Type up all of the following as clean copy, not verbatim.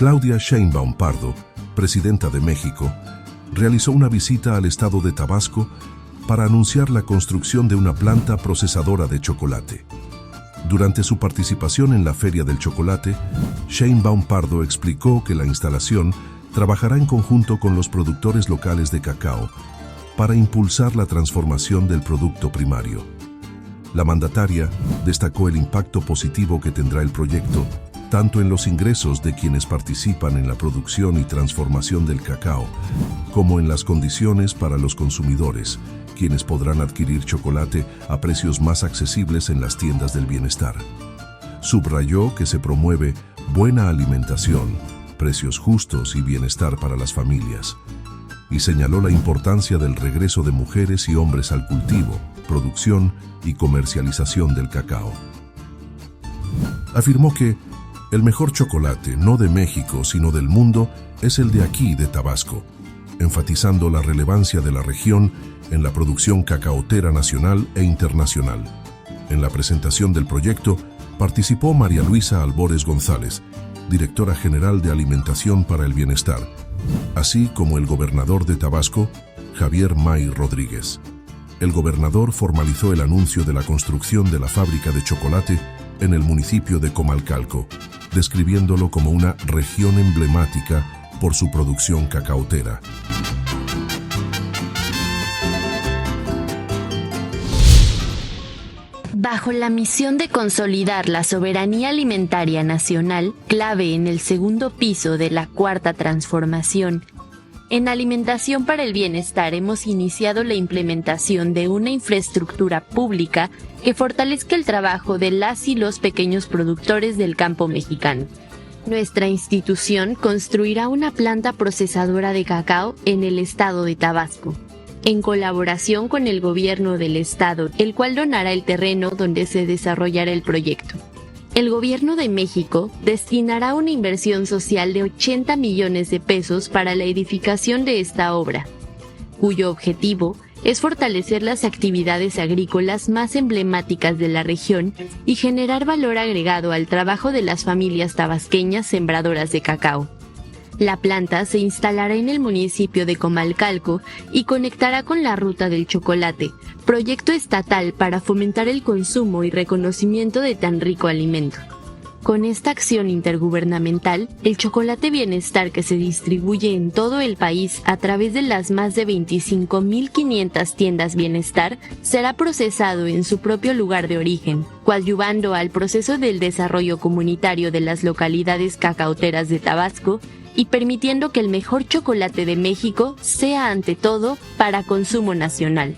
Claudia Sheinbaum Pardo, presidenta de México, realizó una visita al estado de Tabasco para anunciar la construcción de una planta procesadora de chocolate. Durante su participación en la Feria del Chocolate, Sheinbaum Pardo explicó que la instalación trabajará en conjunto con los productores locales de cacao para impulsar la transformación del producto primario. La mandataria destacó el impacto positivo que tendrá el proyecto, tanto en los ingresos de quienes participan en la producción y transformación del cacao, como en las condiciones para los consumidores, quienes podrán adquirir chocolate a precios más accesibles en las tiendas del bienestar. Subrayó que se promueve buena alimentación, precios justos y bienestar para las familias, y señaló la importancia del regreso de mujeres y hombres al cultivo, producción y comercialización del cacao. Afirmó que el mejor chocolate, no de México, sino del mundo, es el de aquí, de Tabasco, enfatizando la relevancia de la región en la producción cacaotera nacional e internacional. En la presentación del proyecto participó María Luisa Albores González, directora general de Alimentación para el Bienestar, así como el gobernador de Tabasco, Javier May Rodríguez. El gobernador formalizó el anuncio de la construcción de la fábrica de chocolate en el municipio de Comalcalco, describiéndolo como una región emblemática por su producción cacaotera. Bajo la misión de consolidar la soberanía alimentaria nacional, clave en el segundo piso de la Cuarta Transformación, en Alimentación para el Bienestar hemos iniciado la implementación de una infraestructura pública que fortalezca el trabajo de las y los pequeños productores del campo mexicano. Nuestra institución construirá una planta procesadora de cacao en el estado de Tabasco, en colaboración con el gobierno del estado, el cual donará el terreno donde se desarrollará el proyecto. El gobierno de México destinará una inversión social de 80 millones de pesos para la edificación de esta obra, cuyo objetivo es fortalecer las actividades agrícolas más emblemáticas de la región y generar valor agregado al trabajo de las familias tabasqueñas sembradoras de cacao. La planta se instalará en el municipio de Comalcalco y conectará con la Ruta del Chocolate, proyecto estatal para fomentar el consumo y reconocimiento de tan rico alimento. Con esta acción intergubernamental, el chocolate bienestar que se distribuye en todo el país a través de las más de 25.500 tiendas bienestar será procesado en su propio lugar de origen, coadyuvando al proceso del desarrollo comunitario de las localidades cacaoteras de Tabasco y permitiendo que el mejor chocolate de México sea ante todo para consumo nacional.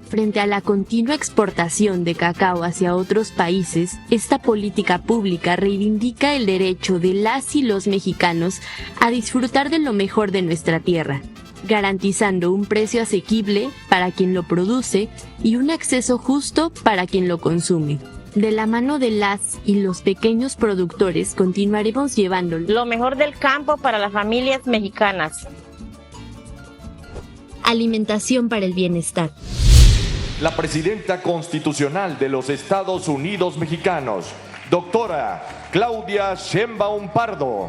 Frente a la continua exportación de cacao hacia otros países, esta política pública reivindica el derecho de las y los mexicanos a disfrutar de lo mejor de nuestra tierra, garantizando un precio asequible para quien lo produce y un acceso justo para quien lo consume. De la mano de las y los pequeños productores continuaremos llevando lo mejor del campo para las familias mexicanas. Alimentación para el Bienestar. La presidenta constitucional de los Estados Unidos mexicanos, doctora Claudia Sheinbaum Pardo.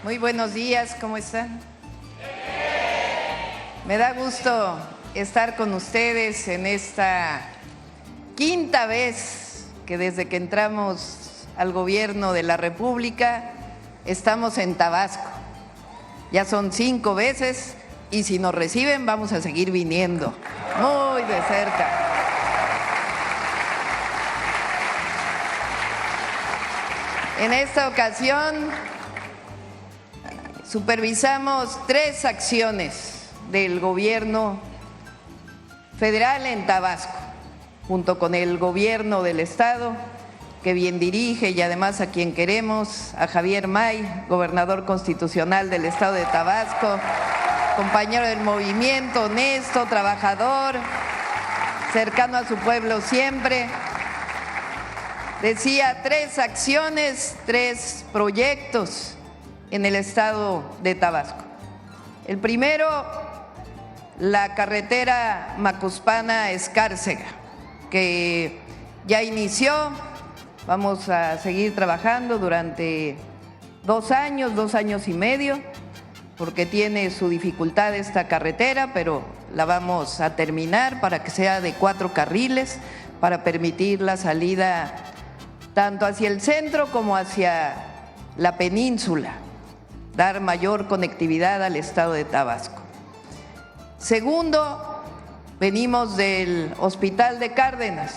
Muy buenos días, ¿cómo están? Me da gusto estar con ustedes en esta quinta vez que desde que entramos al gobierno de la República estamos en Tabasco. Ya son 5 veces y si nos reciben vamos a seguir viniendo muy de cerca. En esta ocasión supervisamos 3 acciones del gobierno federal en Tabasco, junto con el gobierno del estado, que bien dirige y además a quien queremos, a Javier May, gobernador constitucional del estado de Tabasco, compañero del movimiento, honesto, trabajador, cercano a su pueblo siempre. Decía, 3 acciones, 3 proyectos en el estado de Tabasco. El primero, la carretera Macuspana-Escárcega, que ya inició, vamos a seguir trabajando durante 2 años, 2 años y medio, porque tiene su dificultad esta carretera, pero la vamos a terminar para que sea de 4 carriles, para permitir la salida tanto hacia el centro como hacia la península, dar mayor conectividad al estado de Tabasco. Segundo, venimos del Hospital de Cárdenas,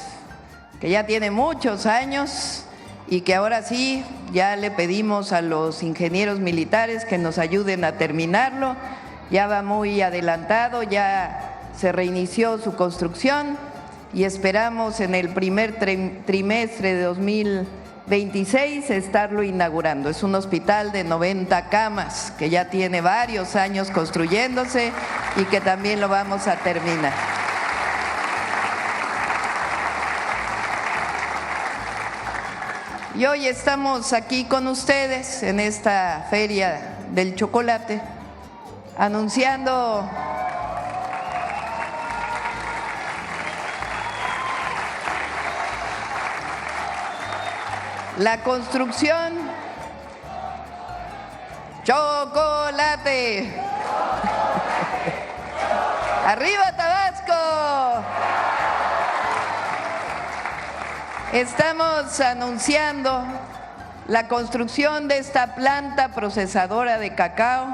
que ya tiene muchos años y que ahora sí ya le pedimos a los ingenieros militares que nos ayuden a terminarlo. Ya va muy adelantado, ya se reinició su construcción y esperamos en el primer trimestre de 2026 estarlo inaugurando. Es un hospital de 90 camas que ya tiene varios años construyéndose y que también lo vamos a terminar. Y hoy estamos aquí con ustedes en esta Feria del Chocolate, anunciando la construcción Chocolate. ¡Arriba Tabasco! Estamos anunciando la construcción de esta planta procesadora de cacao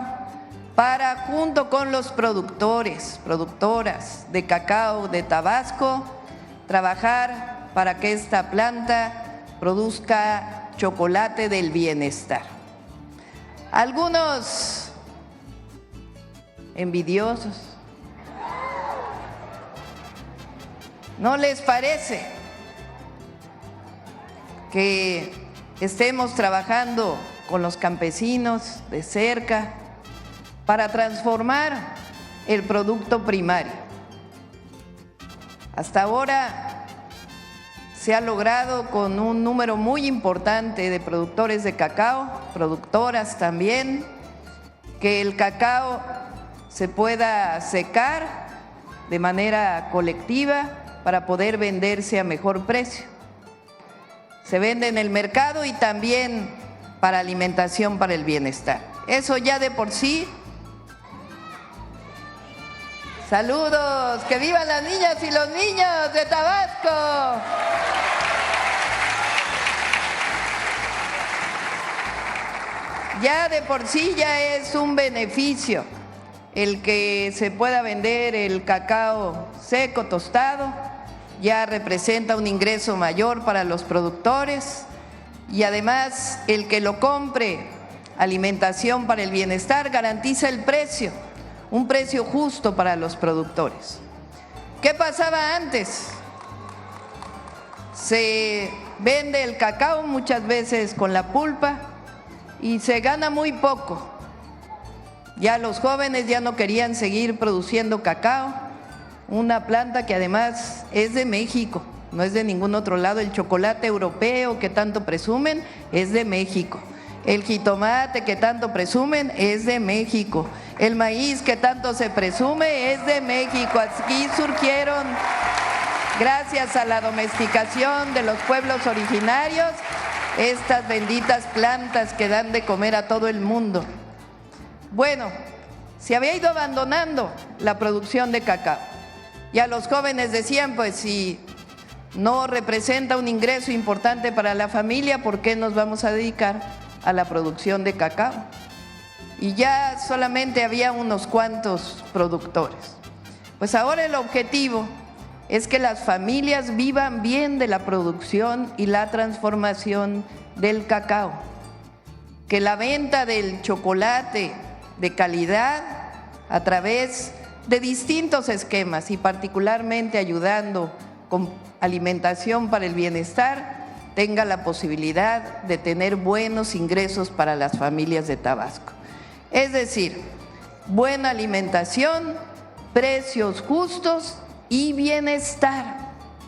para, junto con los productoras de cacao de Tabasco, trabajar para que esta planta produzca chocolate del bienestar. Algunos envidiosos, ¿no les parece que estemos trabajando con los campesinos de cerca para transformar el producto primario? Hasta ahora se ha logrado con un número muy importante de productores de cacao, productoras también, que el cacao se pueda secar de manera colectiva para poder venderse a mejor precio. Se vende en el mercado y también para alimentación para el bienestar. Eso ya de por sí. Saludos, que vivan las niñas y los niños de Tabasco. Ya de por sí ya es un beneficio el que se pueda vender el cacao seco, tostado. Ya representa un ingreso mayor para los productores y además el que lo compre, alimentación para el bienestar, garantiza el precio, un precio justo para los productores. ¿Qué pasaba antes? Se vende el cacao muchas veces con la pulpa y se gana muy poco. Ya los jóvenes ya no querían seguir produciendo cacao. Una planta que además es de México, no es de ningún otro lado. El chocolate europeo que tanto presumen es de México. El jitomate que tanto presumen es de México. El maíz que tanto se presume es de México. Aquí surgieron, gracias a la domesticación de los pueblos originarios, estas benditas plantas que dan de comer a todo el mundo. Bueno, se había ido abandonando la producción de cacao. Ya los jóvenes decían, pues si no representa un ingreso importante para la familia, ¿por qué nos vamos a dedicar a la producción de cacao? Y ya solamente había unos cuantos productores. Pues ahora el objetivo es que las familias vivan bien de la producción y la transformación del cacao, que la venta del chocolate de calidad a través de distintos esquemas y particularmente ayudando con alimentación para el bienestar, tenga la posibilidad de tener buenos ingresos para las familias de Tabasco. Es decir, buena alimentación, precios justos y bienestar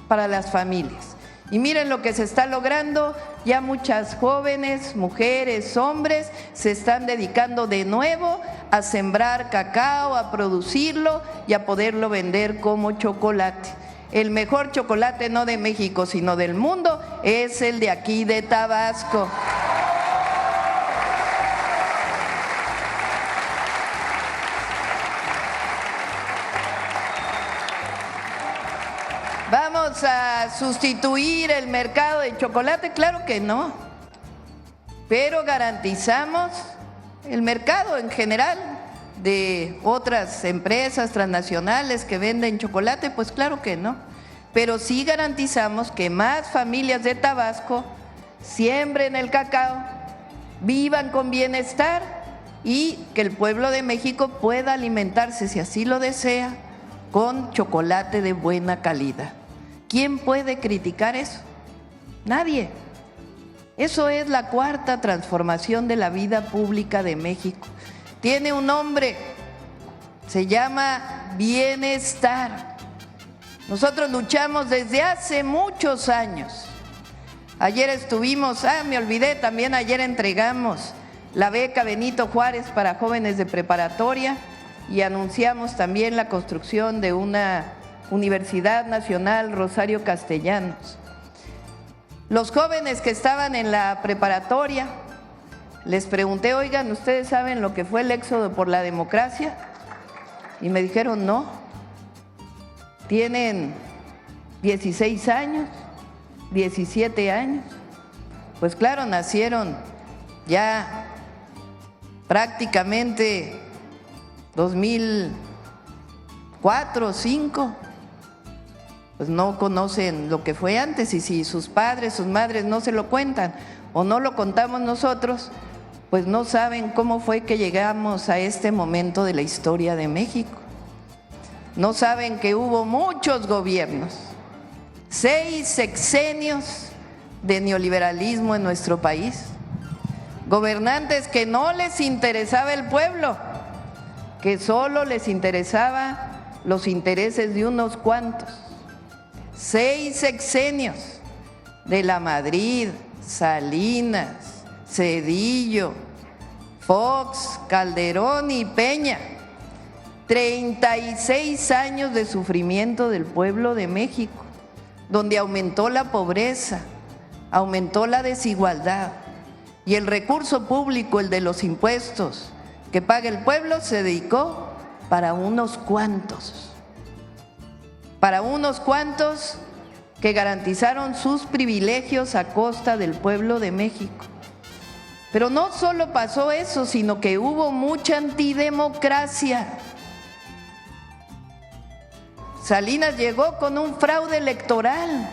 para las familias. Y miren lo que se está logrando, ya muchas jóvenes, mujeres, hombres se están dedicando de nuevo a sembrar cacao, a producirlo y a poderlo vender como chocolate. el mejor chocolate no de México, sino del mundo, es el de aquí de Tabasco. ¿Vamos a sustituir el mercado de chocolate? Claro que no, pero garantizamos el mercado en general de otras empresas transnacionales que venden chocolate, pues claro que no, pero sí garantizamos que más familias de Tabasco siembren el cacao, vivan con bienestar y que el pueblo de México pueda alimentarse, si así lo desea, con chocolate de buena calidad. ¿Quién puede criticar eso? Nadie. Eso es la cuarta transformación de la vida pública de México. Tiene un nombre, se llama bienestar. Nosotros luchamos desde hace muchos años. Ayer estuvimos, me olvidé, también ayer entregamos la beca Benito Juárez para jóvenes de preparatoria y anunciamos también la construcción de una Universidad Nacional Rosario Castellanos. Los jóvenes que estaban en la preparatoria, les pregunté, oigan, ¿ustedes saben lo que fue el éxodo por la democracia? Y me dijeron, no. Tienen 16 años, 17 años. Pues claro, nacieron ya prácticamente 2004, 2005. Pues no conocen lo que fue antes, y si sus padres, sus madres no se lo cuentan o no lo contamos nosotros, pues no saben cómo fue que llegamos a este momento de la historia de México. No saben que hubo muchos gobiernos, 6 sexenios de neoliberalismo en nuestro país, gobernantes que no les interesaba el pueblo, que solo les interesaba los intereses de unos cuantos. 6 sexenios de la Madrid, Salinas, Zedillo, Fox, Calderón y Peña. 36 años de sufrimiento del pueblo de México, donde aumentó la pobreza, aumentó la desigualdad y el recurso público, el de los impuestos que paga el pueblo, se dedicó para unos cuantos que garantizaron sus privilegios a costa del pueblo de México. Pero no solo pasó eso, sino que hubo mucha antidemocracia. Salinas llegó con un fraude electoral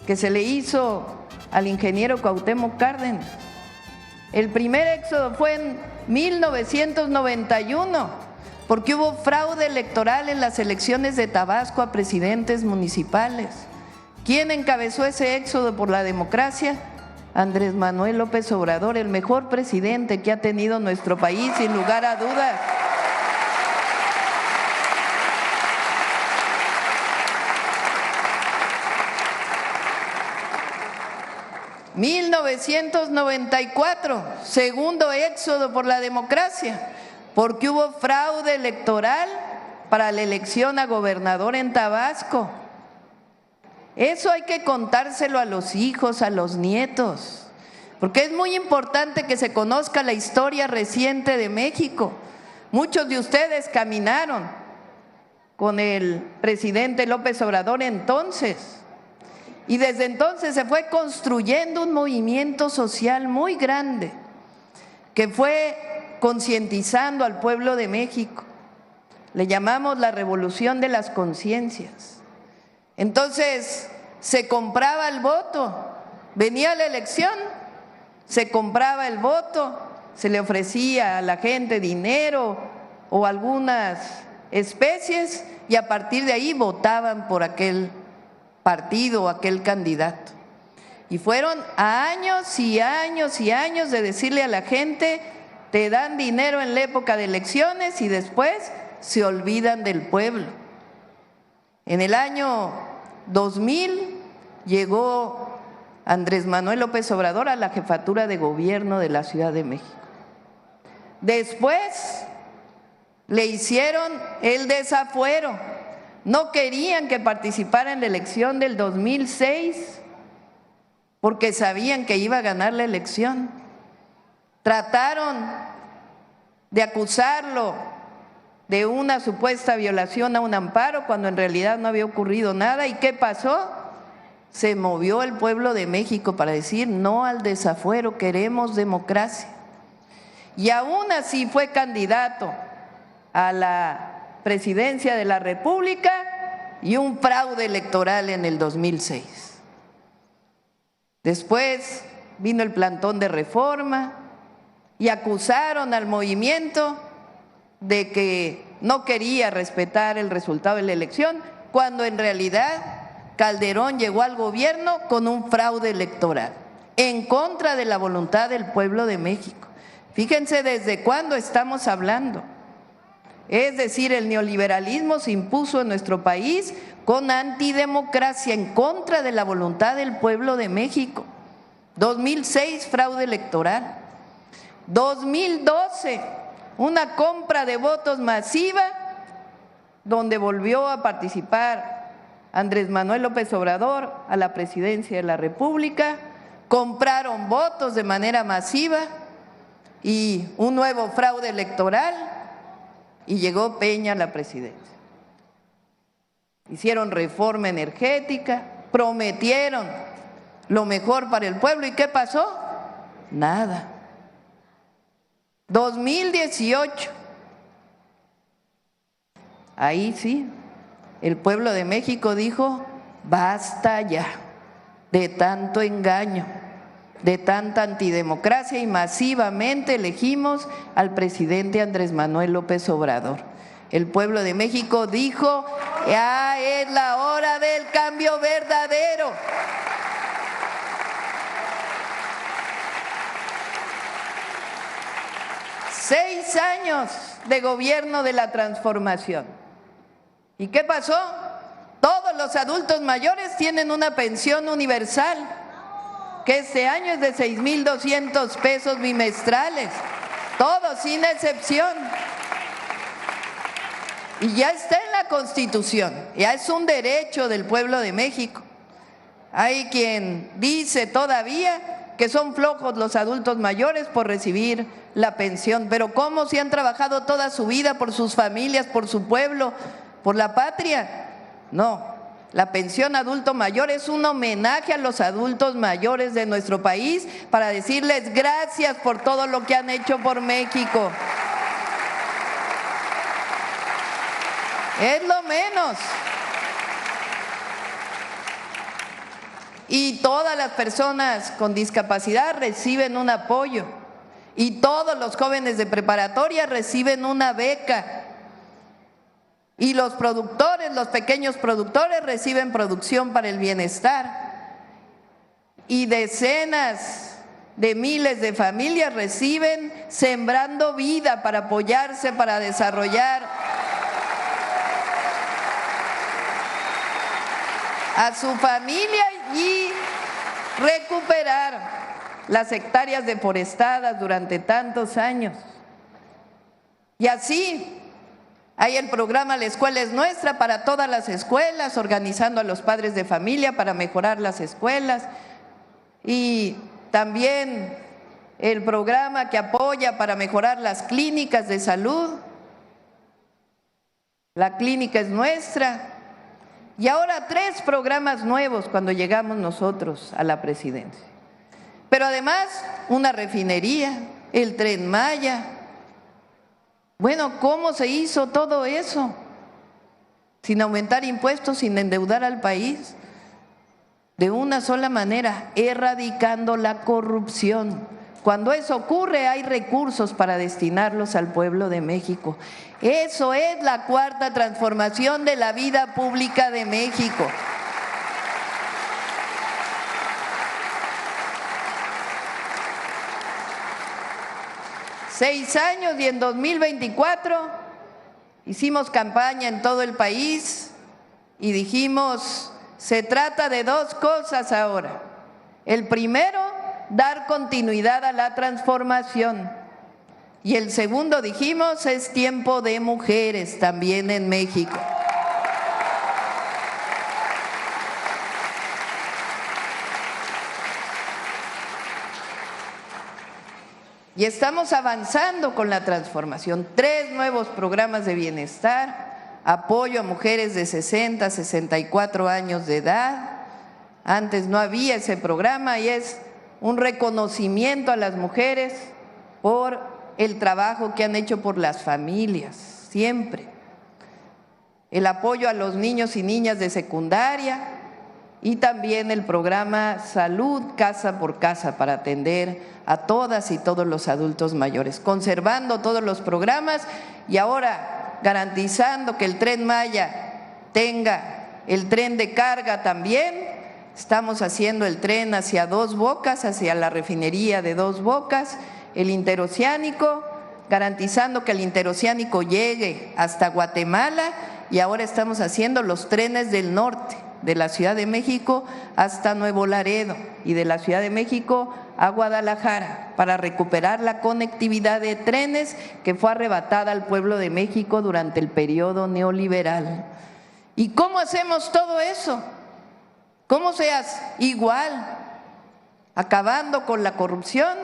que se le hizo al ingeniero Cuauhtémoc Cárdenas. El primer éxodo fue en 1991, porque hubo fraude electoral en las elecciones de Tabasco a presidentes municipales. ¿Quién encabezó ese éxodo por la democracia? Andrés Manuel López Obrador, el mejor presidente que ha tenido nuestro país, sin lugar a dudas. ...1994, segundo éxodo por la democracia, porque hubo fraude electoral para la elección a gobernador en Tabasco. Eso hay que contárselo a los hijos, a los nietos, porque es muy importante que se conozca la historia reciente de México. Muchos de ustedes caminaron con el presidente López Obrador entonces, y desde entonces se fue construyendo un movimiento social muy grande que fue concientizando al pueblo de México. Le llamamos la revolución de las conciencias. Entonces se compraba el voto, venía la elección, se compraba el voto, se le ofrecía a la gente dinero o algunas especies y a partir de ahí votaban por aquel partido o aquel candidato. Y fueron años y años y años de decirle a la gente: te dan dinero en la época de elecciones y después se olvidan del pueblo. En el año 2000 llegó Andrés Manuel López Obrador a la jefatura de gobierno de la Ciudad de México. Después le hicieron el desafuero, no querían que participara en la elección del 2006 porque sabían que iba a ganar la elección. Trataron de acusarlo de una supuesta violación a un amparo cuando en realidad no había ocurrido nada. ¿Y qué pasó? Se movió el pueblo de México para decir no al desafuero, queremos democracia. Y aún así fue candidato a la presidencia de la República y un fraude electoral en el 2006. Después vino el plantón de Reforma y acusaron al movimiento de que no quería respetar el resultado de la elección, cuando en realidad Calderón llegó al gobierno con un fraude electoral en contra de la voluntad del pueblo de México. Fíjense desde cuándo estamos hablando. Es decir, el neoliberalismo se impuso en nuestro país con antidemocracia, en contra de la voluntad del pueblo de México. 2006, fraude electoral. 2012, una compra de votos masiva, donde volvió a participar Andrés Manuel López Obrador a la presidencia de la República. Compraron votos de manera masiva y un nuevo fraude electoral, y llegó Peña a la presidencia. Hicieron reforma energética, prometieron lo mejor para el pueblo, ¿y qué pasó? Nada. 2018, ahí sí, el pueblo de México dijo, basta ya de tanto engaño, de tanta antidemocracia, y masivamente elegimos al presidente Andrés Manuel López Obrador. El pueblo de México dijo, ya es la hora del cambio verdadero. Seis años de gobierno de la transformación. ¿Y qué pasó? Todos los adultos mayores tienen una pensión universal, que este año es de 6,200 pesos bimestrales, todos sin excepción. Y ya está en la Constitución, ya es un derecho del pueblo de México. Hay quien dice todavía que son flojos los adultos mayores por recibir la pensión, pero ¿cómo si han trabajado toda su vida por sus familias, por su pueblo, por la patria? No. La pensión adulto mayor es un homenaje a los adultos mayores de nuestro país para decirles gracias por todo lo que han hecho por México. Es lo menos. Y todas las personas con discapacidad reciben un apoyo, y todos los jóvenes de preparatoria reciben una beca. Y los productores, los pequeños productores reciben producción para el bienestar. Y decenas de miles de familias reciben Sembrando Vida para apoyarse, para desarrollar a su familia y recuperar las hectáreas deforestadas durante tantos años. Y así hay el programa La Escuela es Nuestra para todas las escuelas, organizando a los padres de familia para mejorar las escuelas, y también el programa que apoya para mejorar las clínicas de salud, La Clínica es Nuestra, y ahora 3 programas nuevos cuando llegamos nosotros a la presidencia. Pero además una refinería, el Tren Maya. Bueno, ¿cómo se hizo todo eso? Sin aumentar impuestos, sin endeudar al país. De una sola manera, erradicando la corrupción. Cuando eso ocurre, hay recursos para destinarlos al pueblo de México. Eso es la cuarta transformación de la vida pública de México. Seis años, y en 2024 hicimos campaña en todo el país y dijimos, se trata de 2 cosas ahora. El primero, dar continuidad a la transformación. Y el segundo, dijimos, es tiempo de mujeres también en México. Y estamos avanzando con la transformación. 3 nuevos programas de bienestar, apoyo a mujeres de 60 a 64 años de edad. Antes no había ese programa y es un reconocimiento a las mujeres por el trabajo que han hecho por las familias, siempre. El apoyo a los niños y niñas de secundaria y también el programa Salud Casa por Casa para atender a todas y todos los adultos mayores, conservando todos los programas y ahora garantizando que el Tren Maya tenga el tren de carga también. Estamos haciendo el tren hacia Dos Bocas, hacia la refinería de Dos Bocas, el interoceánico, garantizando que el interoceánico llegue hasta Guatemala y ahora estamos haciendo los trenes del norte, de la Ciudad de México hasta Nuevo Laredo y de la Ciudad de México a Guadalajara para recuperar la conectividad de trenes que fue arrebatada al pueblo de México durante el periodo neoliberal. ¿Y cómo hacemos todo eso? ¿Cómo seas igual? Acabando con la corrupción,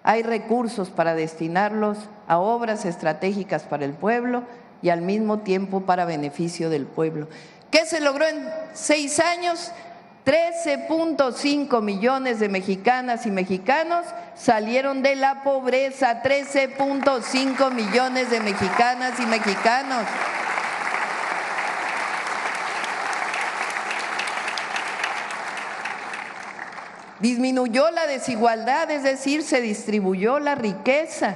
hay recursos para destinarlos a obras estratégicas para el pueblo y al mismo tiempo para beneficio del pueblo. ¿Qué se logró en 6 años? 13.5 millones de mexicanas y mexicanos salieron de la pobreza, 13.5 millones de mexicanas y mexicanos. Disminuyó la desigualdad, es decir, se distribuyó la riqueza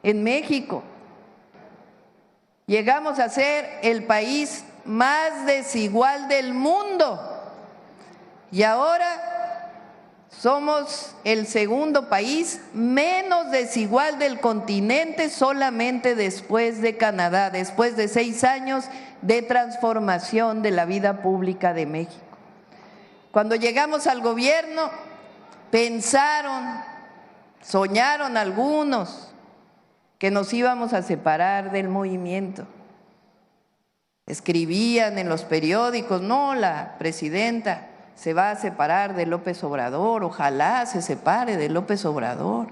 en México. Llegamos a ser el país más desigual del mundo y ahora somos el segundo país menos desigual del continente, solamente después de Canadá, después de 6 años de transformación de la vida pública de México. Cuando llegamos al gobierno, pensaron, soñaron algunos que nos íbamos a separar del movimiento. Escribían en los periódicos, no, la presidenta se va a separar de López Obrador, ojalá se separe de López Obrador.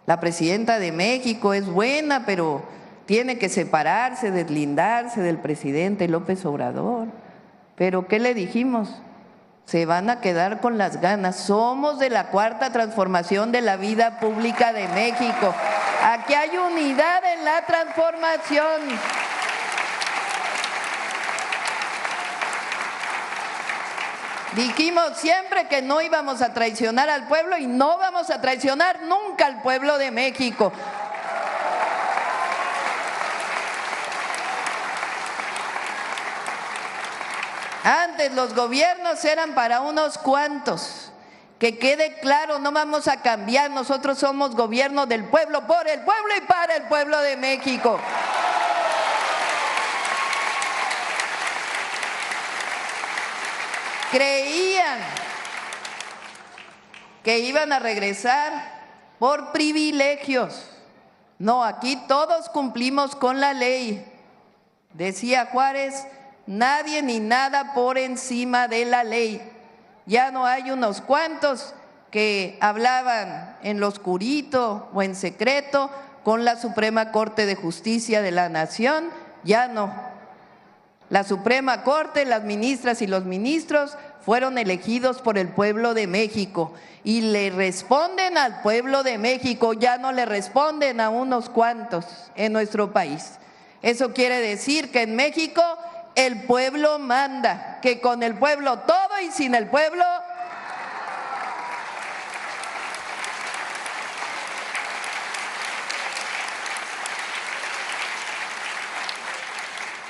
La presidenta de México es buena, pero tiene que separarse, deslindarse del presidente López Obrador. Pero ¿qué le dijimos? Se van a quedar con las ganas. Somos de la Cuarta Transformación de la vida pública de México. Aquí hay unidad en la transformación. Dijimos siempre que no íbamos a traicionar al pueblo y no vamos a traicionar nunca al pueblo de México. Antes los gobiernos eran para unos cuantos. Que quede claro, no vamos a cambiar, nosotros somos gobierno del pueblo, por el pueblo y para el pueblo de México. Creían que iban a regresar por privilegios. No, aquí todos cumplimos con la ley. Decía Juárez, nadie ni nada por encima de la ley. Ya no hay unos cuantos que hablaban en lo oscurito o en secreto con la Suprema Corte de Justicia de la Nación, ya no. La Suprema Corte, las ministras y los ministros fueron elegidos por el pueblo de México y le responden al pueblo de México, ya no le responden a unos cuantos en nuestro país. Eso quiere decir que en México el pueblo manda, que con el pueblo todo y sin el pueblo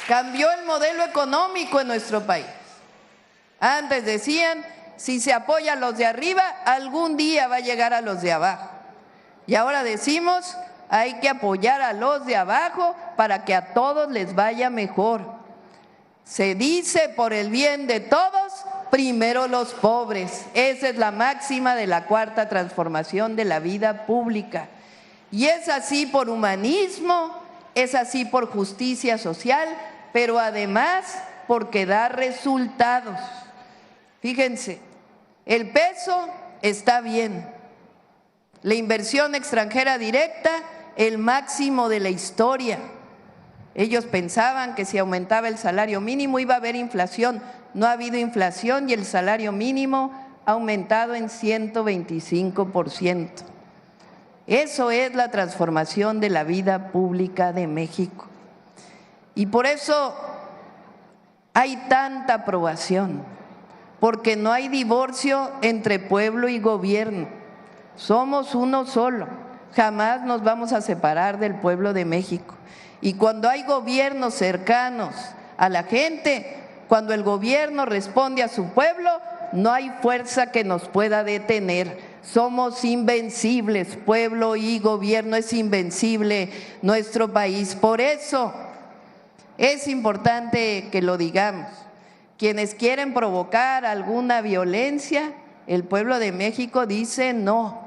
cambió el modelo económico en nuestro país. Antes decían, si se apoya a los de arriba, algún día va a llegar a los de abajo. Y ahora decimos, hay que apoyar a los de abajo para que a todos les vaya mejor. Se dice por el bien de todos, primero los pobres. Esa es la máxima de la Cuarta Transformación de la vida pública. Y es así por humanismo, es así por justicia social, pero además porque da resultados. Fíjense, el peso está bien, La inversión extranjera directa, el máximo de la historia. Ellos pensaban que si aumentaba el salario mínimo iba a haber inflación. No ha habido inflación y el salario mínimo ha aumentado en 125%. Eso es la transformación de la vida pública de México. Y por eso hay tanta aprobación, porque no hay divorcio entre pueblo y gobierno. Somos uno solo, jamás nos vamos a separar del pueblo de México. Y cuando hay gobiernos cercanos a la gente, cuando el gobierno responde a su pueblo, no hay fuerza que nos pueda detener. Somos invencibles, pueblo y gobierno, es invencible nuestro país. Por eso es importante que lo digamos. Quienes quieren provocar alguna violencia, el pueblo de México dice no.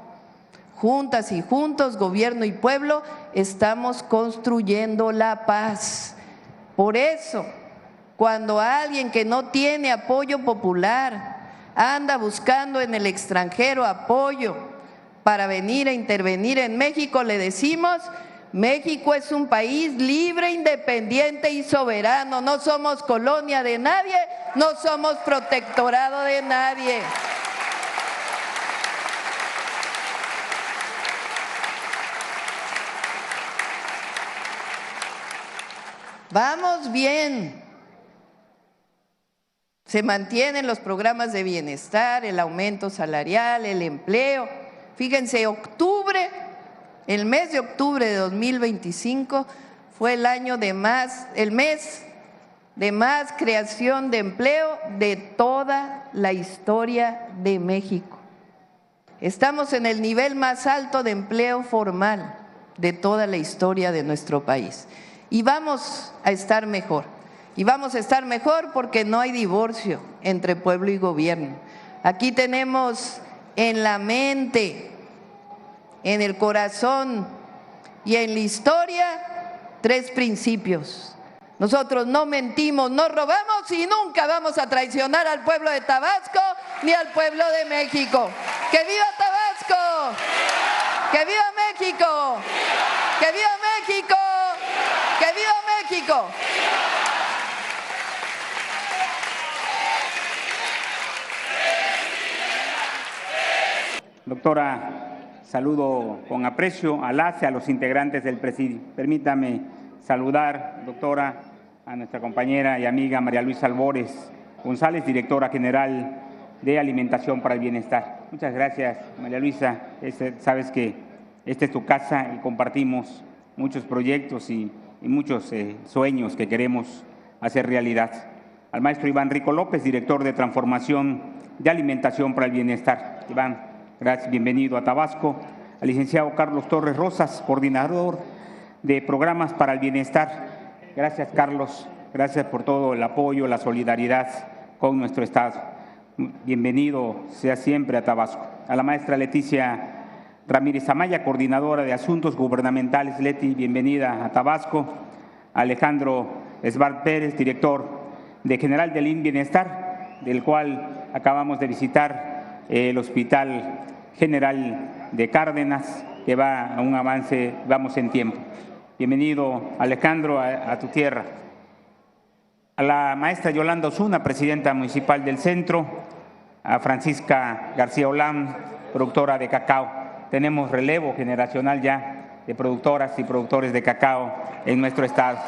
Juntas y juntos, gobierno y pueblo, estamos construyendo la paz. Por eso, cuando alguien que no tiene apoyo popular anda buscando en el extranjero apoyo para venir a intervenir en México, le decimos: México es un país libre, independiente y soberano. No somos colonia de nadie, no somos protectorado de nadie. Vamos bien. Se mantienen los programas de bienestar, el aumento salarial, el empleo. Fíjense, el mes de octubre de 2025 fue el mes de más creación de empleo de toda la historia de México. Estamos en el nivel más alto de empleo formal de toda la historia de nuestro país. Y vamos a estar mejor. Y vamos a estar mejor porque no hay divorcio entre pueblo y gobierno. Aquí tenemos en la mente, en el corazón y en la historia 3 principios. Nosotros no mentimos, no robamos y nunca vamos a traicionar al pueblo de Tabasco ni al pueblo de México. ¡Que viva Tabasco! ¡Que viva México! ¡Que viva México! ¡Que viva México! Doctora, saludo con aprecio a las y a los integrantes del presidio. Permítame saludar, doctora, a nuestra compañera y amiga María Luisa Albores González, directora general de Alimentación para el Bienestar. Muchas gracias, María Luisa. Sabes que esta es tu casa y compartimos muchos proyectos y muchos sueños que queremos hacer realidad. Al maestro Iván Rico López, director de Transformación de Alimentación para el Bienestar. Iván, gracias, bienvenido a Tabasco. Al licenciado Carlos Torres Rosas, coordinador de Programas para el Bienestar. Gracias, Carlos. Gracias por todo el apoyo, la solidaridad con nuestro Estado. Bienvenido sea siempre a Tabasco. A la maestra Leticia Ramírez Amaya, coordinadora de Asuntos Gubernamentales. Leti, bienvenida a Tabasco. Alejandro Esbart Pérez, director de General del IMSS Bienestar, del cual acabamos de visitar el Hospital General de Cárdenas, que va a un avance, vamos en tiempo. Bienvenido, Alejandro, a tu tierra. A la maestra Yolanda Osuna, presidenta municipal del centro. A Francisca García Olán, productora de cacao. Tenemos relevo generacional ya de productoras y productores de cacao en nuestro estado.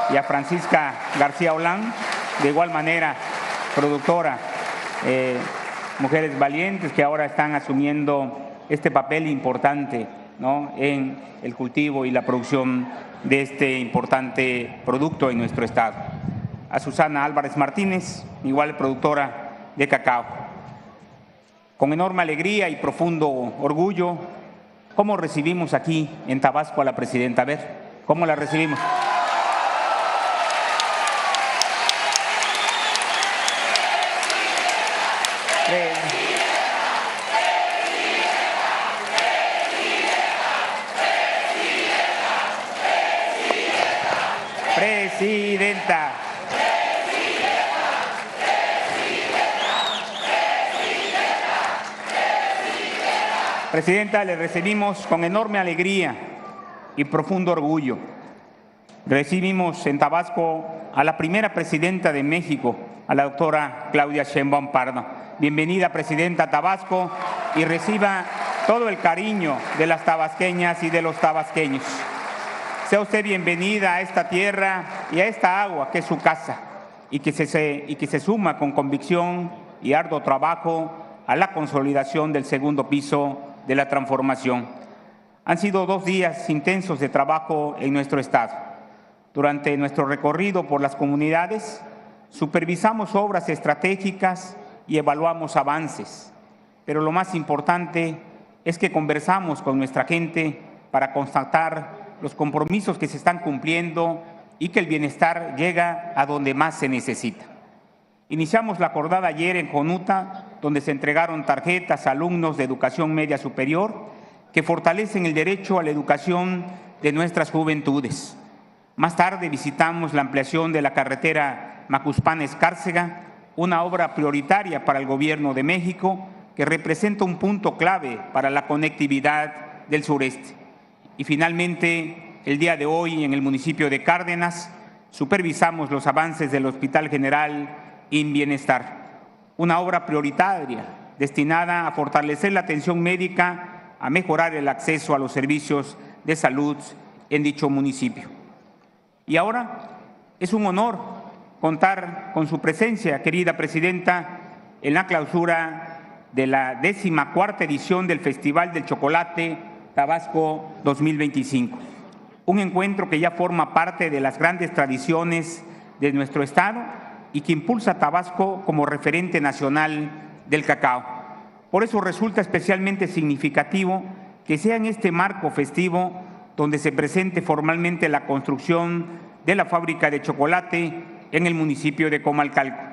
Y a Francisca García Olán, de igual manera, productora, mujeres valientes que ahora están asumiendo este papel importante, ¿no?, en el cultivo y la producción de este importante producto en nuestro estado. A Susana Álvarez Martínez, igual productora de cacao. Con enorme alegría y profundo orgullo, ¿cómo recibimos aquí en Tabasco a la presidenta? A ver, ¿cómo la recibimos? Presidenta. Presidenta, le recibimos con enorme alegría y profundo orgullo. Recibimos en Tabasco a la primera presidenta de México, a la doctora Claudia Sheinbaum Pardo. Bienvenida, presidenta, a Tabasco, y reciba todo el cariño de las tabasqueñas y de los tabasqueños. Sea usted bienvenida a esta tierra y a esta agua que es su casa y que se suma con convicción y arduo trabajo a la consolidación del segundo piso de la transformación. Han sido 2 días intensos de trabajo en nuestro estado. Durante nuestro recorrido por las comunidades, supervisamos obras estratégicas y evaluamos avances. Pero lo más importante es que conversamos con nuestra gente para constatar los compromisos que se están cumpliendo y que el bienestar llega a donde más se necesita. Iniciamos la jornada ayer en Jonuta, donde se entregaron tarjetas a alumnos de educación media superior que fortalecen el derecho a la educación de nuestras juventudes. Más tarde visitamos la ampliación de la carretera Macuspán-Escárcega, una obra prioritaria para el Gobierno de México que representa un punto clave para la conectividad del sureste. Y finalmente, el día de hoy en el municipio de Cárdenas, supervisamos los avances del Hospital General InBienestar, una obra prioritaria destinada a fortalecer la atención médica, a mejorar el acceso a los servicios de salud en dicho municipio. Y ahora es un honor contar con su presencia, querida presidenta, en la clausura de la 14ª edición del Festival del Chocolate Tabasco 2025. Un encuentro que ya forma parte de las grandes tradiciones de nuestro estado y que impulsa a Tabasco como referente nacional del cacao. Por eso resulta especialmente significativo que sea en este marco festivo donde se presente formalmente la construcción de la fábrica de chocolate en el municipio de Comalcalco,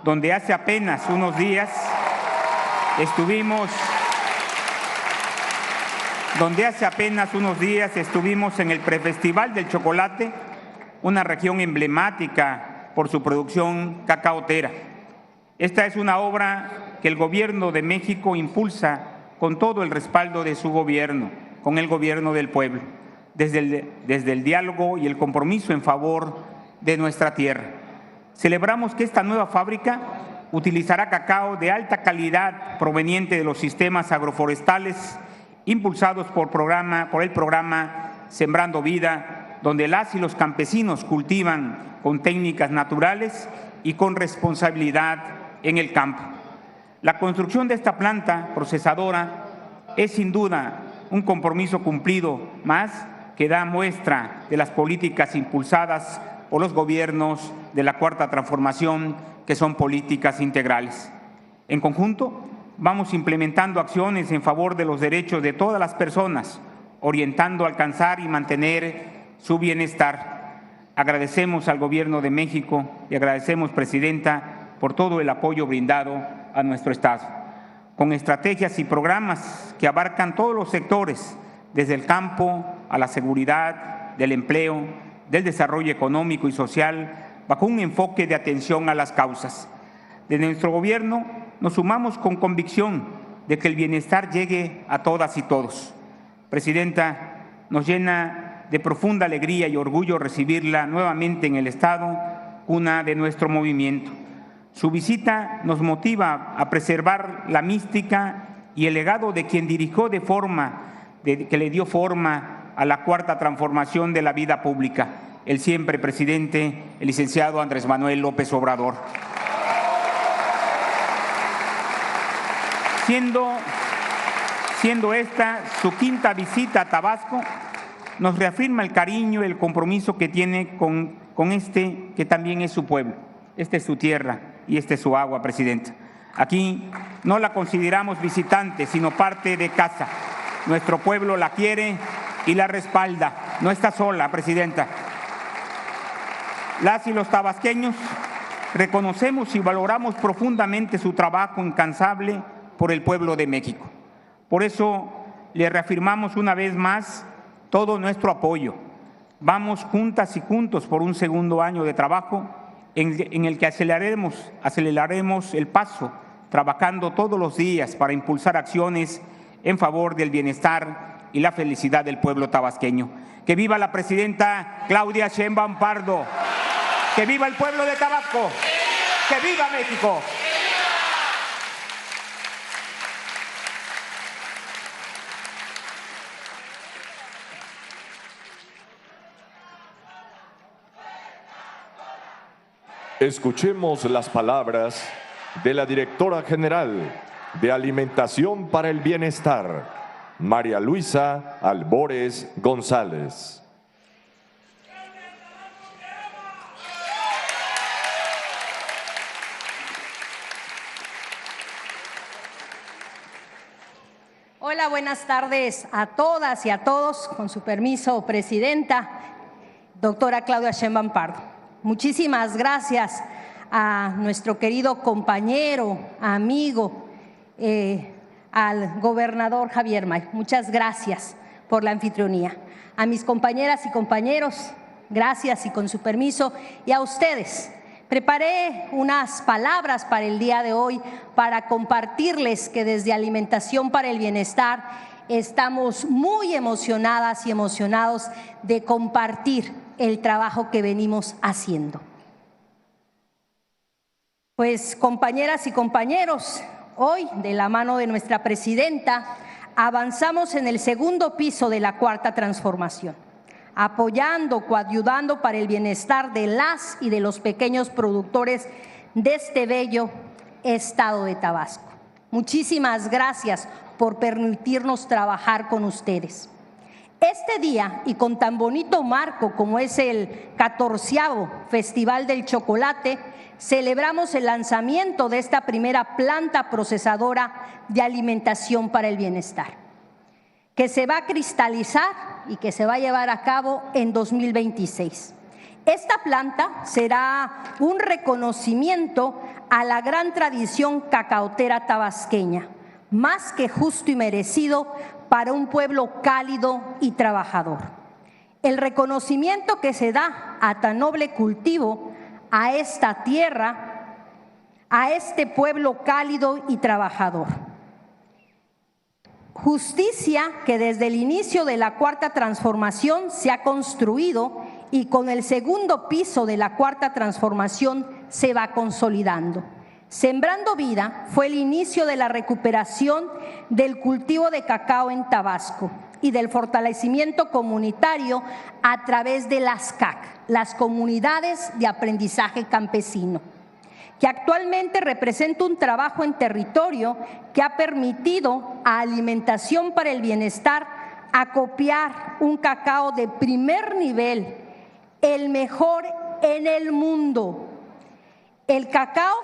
donde hace apenas unos días estuvimos en el Prefestival del Chocolate, una región emblemática por su producción cacaotera. Esta es una obra que el Gobierno de México impulsa con todo el respaldo de su gobierno, con el gobierno del pueblo, desde el diálogo y el compromiso en favor de nuestra tierra. Celebramos que esta nueva fábrica utilizará cacao de alta calidad proveniente de los sistemas agroforestales impulsados por el programa Sembrando Vida, donde las y los campesinos cultivan con técnicas naturales y con responsabilidad en el campo. La construcción de esta planta procesadora es sin duda un compromiso cumplido más que da muestra de las políticas impulsadas por los gobiernos de la Cuarta Transformación, que son políticas integrales. En conjunto, vamos implementando acciones en favor de los derechos de todas las personas, orientando a alcanzar y mantener su bienestar. Agradecemos al Gobierno de México y agradecemos, presidenta, por todo el apoyo brindado a nuestro estado, con estrategias y programas que abarcan todos los sectores, desde el campo a la seguridad, del empleo, del desarrollo económico y social, bajo un enfoque de atención a las causas. De nuestro gobierno nos sumamos con convicción de que el bienestar llegue a todas y todos. Presidenta, nos llena de profunda alegría y orgullo recibirla nuevamente en el estado, cuna de nuestro movimiento. Su visita nos motiva a preservar la mística y el legado de quien dirigió que le dio forma a la Cuarta Transformación de la vida pública, el siempre presidente, el licenciado Andrés Manuel López Obrador. Siendo esta su 5ª visita a Tabasco, nos reafirma el cariño y el compromiso que tiene con este que también es su pueblo. Esta es su tierra y esta es su agua, presidenta. Aquí no la consideramos visitante, sino parte de casa. Nuestro pueblo la quiere y la respalda. No está sola, presidenta. Las y los tabasqueños reconocemos y valoramos profundamente su trabajo incansable por el pueblo de México. Por eso le reafirmamos una vez más todo nuestro apoyo. Vamos juntas y juntos por un segundo año de trabajo en el que aceleraremos el paso, trabajando todos los días para impulsar acciones en favor del bienestar y la felicidad del pueblo tabasqueño. ¡Que viva la presidenta Claudia Sheinbaum Pardo! ¡Que viva el pueblo de Tabasco! ¡Que viva México! Escuchemos las palabras de la directora general de Alimentación para el Bienestar, María Luisa Albores González. Hola, buenas tardes a todas y a todos. Con su permiso, presidenta, doctora Claudia Sheinbaum Pardo. Muchísimas gracias a nuestro querido compañero, amigo, al gobernador Javier May. Muchas gracias por la anfitrionía. A mis compañeras y compañeros, gracias y con su permiso. Y a ustedes, preparé unas palabras para el día de hoy para compartirles que desde Alimentación para el Bienestar estamos muy emocionadas y emocionados de compartir el trabajo que venimos haciendo. Pues, compañeras y compañeros, hoy, de la mano de nuestra presidenta, avanzamos en el segundo piso de la Cuarta Transformación, apoyando, coayudando para el bienestar de las y de los pequeños productores de este bello estado de Tabasco. Muchísimas gracias por permitirnos trabajar con ustedes. Este día, y con tan bonito marco como es el 14º Festival del Chocolate, celebramos el lanzamiento de esta primera planta procesadora de alimentación para el bienestar, que se va a cristalizar y que se va a llevar a cabo en 2026. Esta planta será un reconocimiento a la gran tradición cacaotera tabasqueña, más que justo y merecido para un pueblo cálido y trabajador. El reconocimiento que se da a tan noble cultivo, a esta tierra, a este pueblo cálido y trabajador. Justicia que desde el inicio de la Cuarta Transformación se ha construido y con el segundo piso de la Cuarta Transformación se va consolidando. Sembrando Vida fue el inicio de la recuperación del cultivo de cacao en Tabasco y del fortalecimiento comunitario a través de las CAC, las comunidades de aprendizaje campesino, que actualmente representa un trabajo en territorio que ha permitido a Alimentación para el Bienestar acopiar un cacao de primer nivel, el mejor en el mundo. El cacao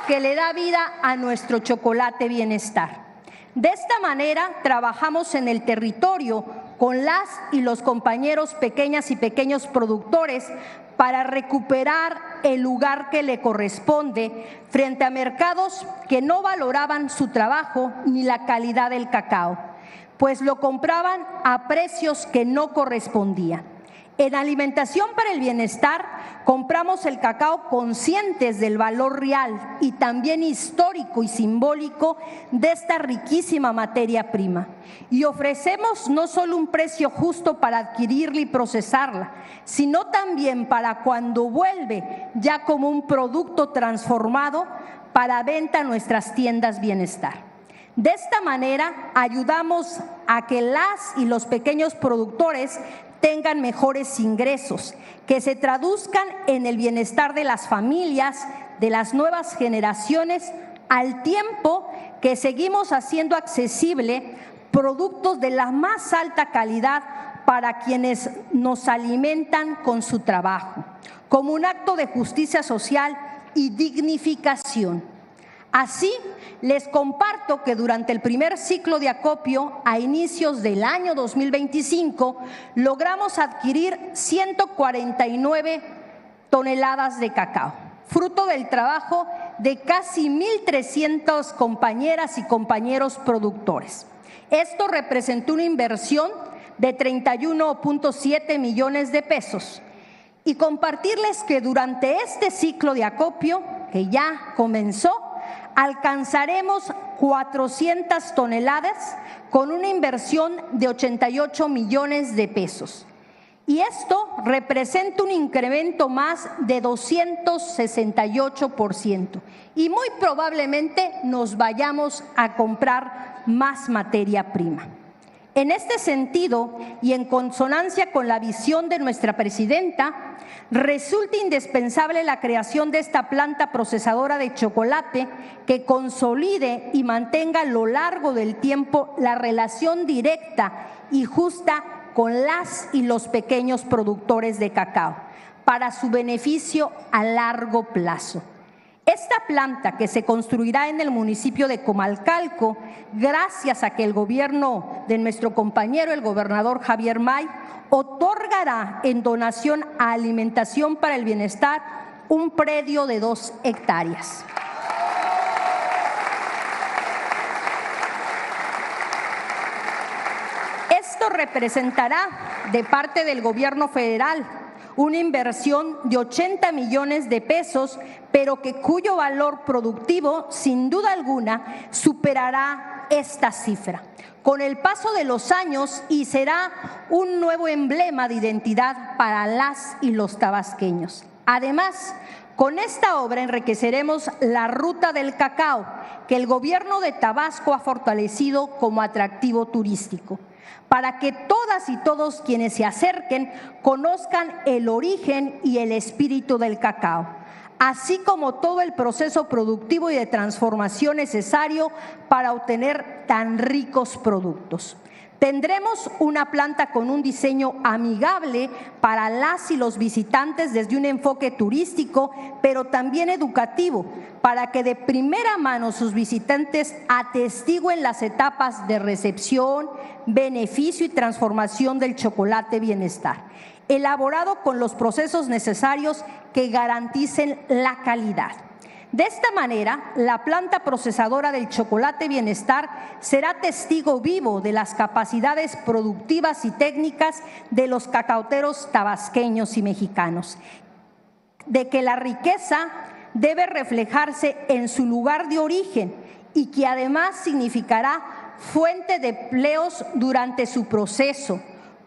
que le da vida a nuestro chocolate bienestar. De esta manera trabajamos en el territorio con las y los compañeros pequeñas y pequeños productores para recuperar el lugar que le corresponde frente a mercados que no valoraban su trabajo ni la calidad del cacao, pues lo compraban a precios que no correspondían. En Alimentación para el Bienestar compramos el cacao conscientes del valor real y también histórico y simbólico de esta riquísima materia prima. Y ofrecemos no solo un precio justo para adquirirla y procesarla, sino también para cuando vuelve ya como un producto transformado para venta en nuestras tiendas bienestar. De esta manera ayudamos a que las y los pequeños productores tengan mejores ingresos, que se traduzcan en el bienestar de las familias, de las nuevas generaciones, al tiempo que seguimos haciendo accesible productos de la más alta calidad para quienes nos alimentan con su trabajo, como un acto de justicia social y dignificación. Así, les comparto que durante el primer ciclo de acopio, a inicios del año 2025, logramos adquirir 149 toneladas de cacao, fruto del trabajo de casi 1,300 compañeras y compañeros productores. Esto representó una inversión de 31.7 millones de pesos y compartirles que durante este ciclo de acopio, que ya comenzó, alcanzaremos 400 toneladas con una inversión de 88 millones de pesos. Y esto representa un incremento más de 268%. Y muy probablemente nos vayamos a comprar más materia prima. En este sentido, y en consonancia con la visión de nuestra presidenta, resulta indispensable la creación de esta planta procesadora de chocolate que consolide y mantenga a lo largo del tiempo la relación directa y justa con las y los pequeños productores de cacao, para su beneficio a largo plazo. Esta planta, que se construirá en el municipio de Comalcalco, gracias a que el gobierno de nuestro compañero, el gobernador Javier May, otorgará en donación a Alimentación para el Bienestar un predio de 2 hectáreas. Esto representará de parte del gobierno federal una inversión de 80 millones de pesos, pero cuyo valor productivo, sin duda alguna, superará esta cifra con el paso de los años y será un nuevo emblema de identidad para las y los tabasqueños. Además, con esta obra enriqueceremos la ruta del cacao, que el gobierno de Tabasco ha fortalecido como atractivo turístico, para que todas y todos quienes se acerquen conozcan el origen y el espíritu del cacao, así como todo el proceso productivo y de transformación necesario para obtener tan ricos productos. Tendremos una planta con un diseño amigable para las y los visitantes desde un enfoque turístico, pero también educativo, para que de primera mano sus visitantes atestiguen las etapas de recepción, beneficio y transformación del chocolate Bienestar, elaborado con los procesos necesarios que garanticen la calidad. De esta manera, la planta procesadora del chocolate Bienestar será testigo vivo de las capacidades productivas y técnicas de los cacauteros tabasqueños y mexicanos, de que la riqueza debe reflejarse en su lugar de origen y que además significará fuente de empleos durante su proceso,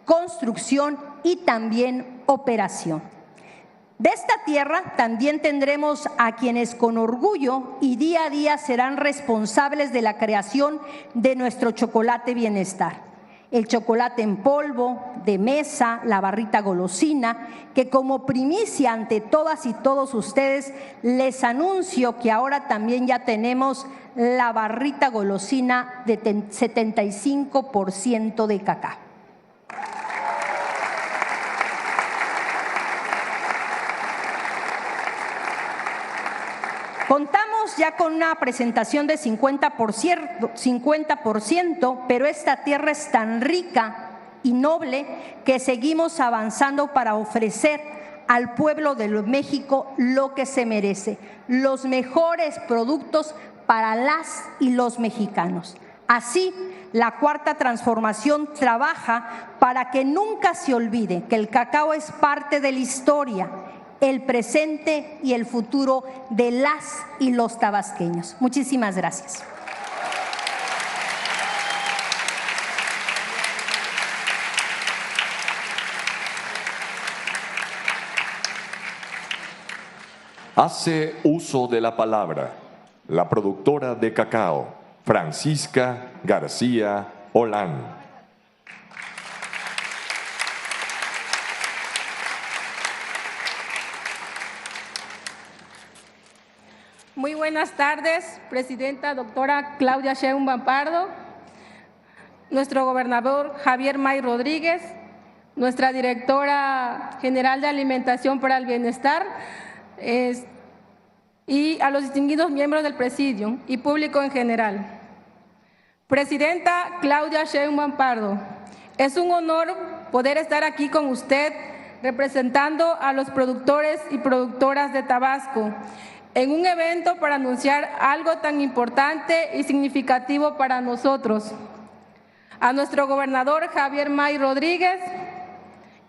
construcción y también operación. De esta tierra también tendremos a quienes con orgullo y día a día serán responsables de la creación de nuestro chocolate Bienestar. El chocolate en polvo, de mesa, la barrita golosina, que como primicia ante todas y todos ustedes les anuncio que ahora también ya tenemos la barrita golosina de 75% de cacao. Contamos ya con una presentación de 50%, pero esta tierra es tan rica y noble que seguimos avanzando para ofrecer al pueblo de México lo que se merece, los mejores productos para las y los mexicanos. Así, la Cuarta Transformación trabaja para que nunca se olvide que el cacao es parte de la historia, el presente y el futuro de las y los tabasqueños. Muchísimas gracias. Hace uso de la palabra la productora de cacao, Francisca García Olán. Muy buenas tardes, Presidenta doctora Claudia Sheinbaum Pardo, nuestro gobernador Javier May Rodríguez, nuestra Directora General de Alimentación para el Bienestar y a los distinguidos miembros del Presidium y público en general. Presidenta Claudia Sheinbaum Pardo, es un honor poder estar aquí con usted representando a los productores y productoras de Tabasco en un evento para anunciar algo tan importante y significativo para nosotros. A nuestro gobernador Javier May Rodríguez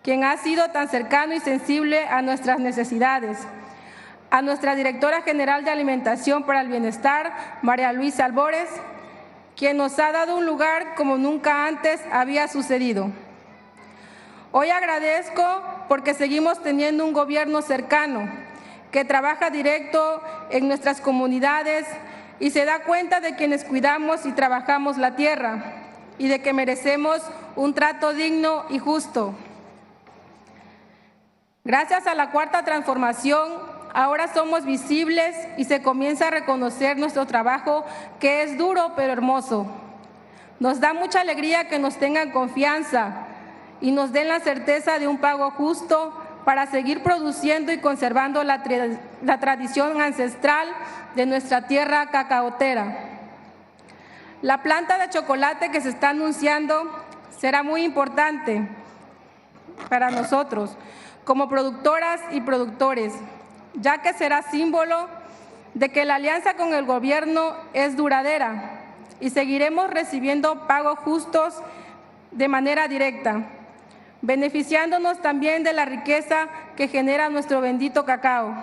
quien ha sido tan cercano y sensible a nuestras necesidades. A nuestra Directora General de Alimentación para el Bienestar, María Luisa Albores, quien nos ha dado un lugar como nunca antes había sucedido. Hoy agradezco porque seguimos teniendo un gobierno cercano, que trabaja directo en nuestras comunidades y se da cuenta de quienes cuidamos y trabajamos la tierra y de que merecemos un trato digno y justo. Gracias a la Cuarta Transformación, ahora somos visibles y se comienza a reconocer nuestro trabajo, que es duro pero hermoso. Nos da mucha alegría que nos tengan confianza y nos den la certeza de un pago justo para seguir produciendo y conservando la tradición ancestral de nuestra tierra cacaotera. La planta de chocolate que se está anunciando será muy importante para nosotros, como productoras y productores, ya que será símbolo de que la alianza con el gobierno es duradera y seguiremos recibiendo pagos justos de manera directa, beneficiándonos también de la riqueza que genera nuestro bendito cacao.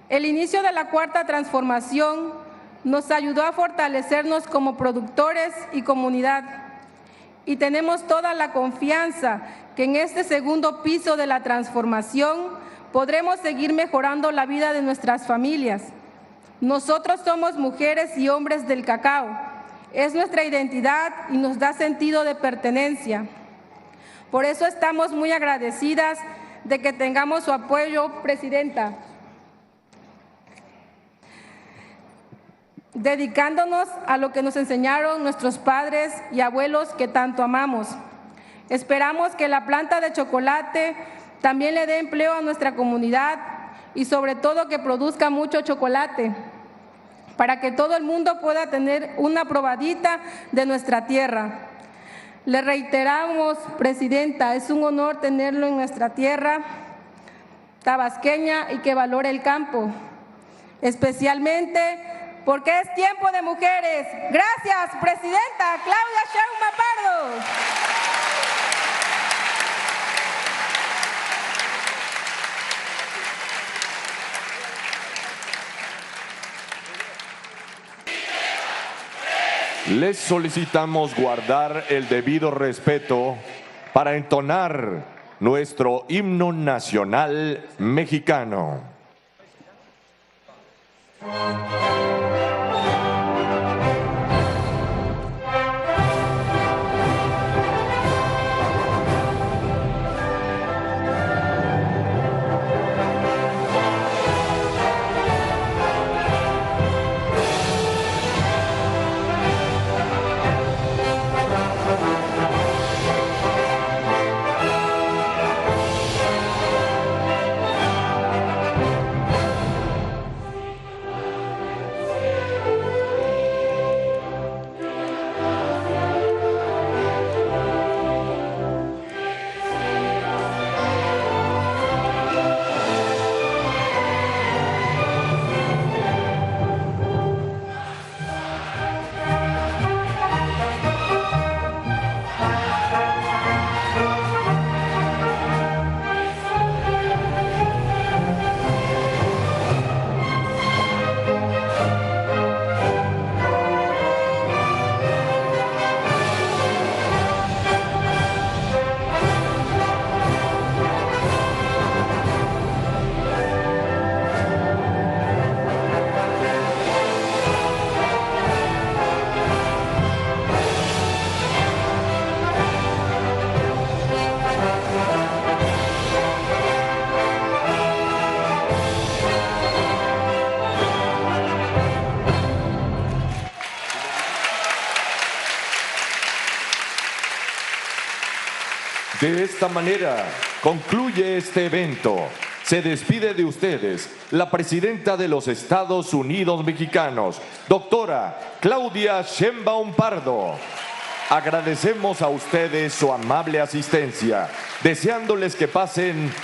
El inicio de la Cuarta Transformación nos ayudó a fortalecernos como productores y comunidad, y tenemos toda la confianza que en este segundo piso de la transformación podremos seguir mejorando la vida de nuestras familias. Nosotros somos mujeres y hombres del cacao. Es nuestra identidad y nos da sentido de pertenencia. Por eso estamos muy agradecidas de que tengamos su apoyo, Presidenta, dedicándonos a lo que nos enseñaron nuestros padres y abuelos que tanto amamos. Esperamos que la planta de chocolate también le dé empleo a nuestra comunidad y sobre todo que produzca mucho chocolate para que todo el mundo pueda tener una probadita de nuestra tierra. Le reiteramos, Presidenta, es un honor tenerlo en nuestra tierra tabasqueña y que valore el campo, especialmente porque es tiempo de mujeres. Gracias, Presidenta Claudia Sheinbaum Pardo. Les solicitamos guardar el debido respeto para entonar nuestro himno nacional mexicano. De esta manera concluye este evento. Se despide de ustedes la Presidenta de los Estados Unidos Mexicanos, doctora Claudia Sheinbaum Pardo. Agradecemos a ustedes su amable asistencia, deseándoles que pasen